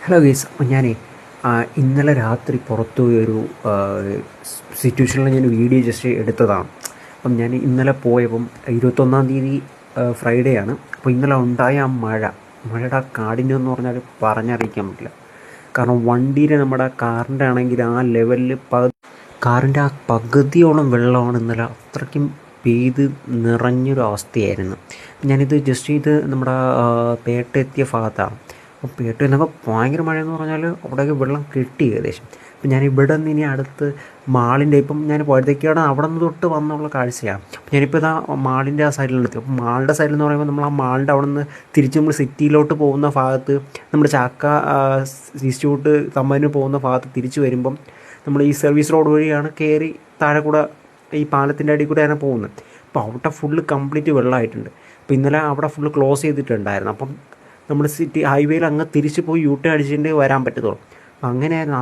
Hello guys, അപ്പോൾ ഞാനേ ഇന്നലെ രാത്രി പുറത്തു പോയി ഒരു സിറ്റുവേഷനിൽ ഞാൻ വീഡിയോ ജസ്റ്റ് എടുത്തതാണ്. അപ്പം ഞാൻ ഇന്നലെ പോയപ്പം 21-ാം തീയതി ഫ്രൈഡേ ആണ്. അപ്പോൾ ഇന്നലെ ഉണ്ടായ ആ മഴയുടെ ആ കാഠിന്യം എന്ന് പറഞ്ഞാൽ പറഞ്ഞറിയിക്കാൻ പറ്റില്ല. കാരണം വണ്ടിയിൽ നമ്മുടെ കാറിൻ്റെ ആണെങ്കിൽ ആ ലെവലിൽ കാറിൻ്റെ ആ പകുതിയോളം വെള്ളമാണ് ഇന്നലെ അത്രയ്ക്കും പെയ്ത് നിറഞ്ഞൊരു അവസ്ഥയായിരുന്നു. ഞാനിത് ഇത് നമ്മുടെ പേട്ട എത്തിയ ഭാഗത്താണ്. അപ്പോൾ പേട്ട എന്നൊക്കെ ഭയങ്കര മഴയെന്ന് പറഞ്ഞാൽ അവിടെയൊക്കെ വെള്ളം കെട്ടി ഏകദേശം. അപ്പം ഞാൻ ഇവിടെ നിന്ന് ഇനി അടുത്ത് മാളിൻ്റെ ഇപ്പം ഞാൻ വഴുതയ്ക്കാട് അവിടെ നിന്ന് തൊട്ട് വന്നുള്ള കാഴ്ചയാണ്. അപ്പം ഞാനിപ്പോൾ ഇതാ മാളിൻ്റെ ആ സൈഡിലെത്തി. അപ്പം മാളിൻ്റെ സൈഡിൽ എന്ന് പറയുമ്പോൾ നമ്മൾ ആ മാളിൻ്റെ അവിടെ നിന്ന് തിരിച്ച് നമ്മൾ സിറ്റിയിലോട്ട് പോകുന്ന ഭാഗത്ത് നമ്മുടെ ചാക്ക ഇൻസ്റ്റിറ്റ്യൂട്ട് തമ്പാനൂർ പോകുന്ന ഭാഗത്ത് തിരിച്ച് വരുമ്പം നമ്മൾ ഈ സർവീസ് റോഡ് വഴിയാണ് കയറി താഴെ കൂടെ ഈ പാലത്തിൻ്റെ അടിയിൽ കൂടെയാണ് പോകുന്നത്. അപ്പോൾ അവിടെ ഫുള്ള് കംപ്ലീറ്റ് വെള്ളമായിട്ടുണ്ട്. അപ്പോൾ ഇന്നലെ അവിടെ ഫുള്ള് ക്ലോസ് ചെയ്തിട്ടുണ്ടായിരുന്നു. അപ്പം നമ്മൾ സിറ്റി ഹൈവേയിൽ അങ്ങ് തിരിച്ച് പോയി യൂ ടേൺ അടിച്ചിട്ട് വരാൻ പറ്റത്തുള്ളൂ. അങ്ങനെയായിരുന്നു.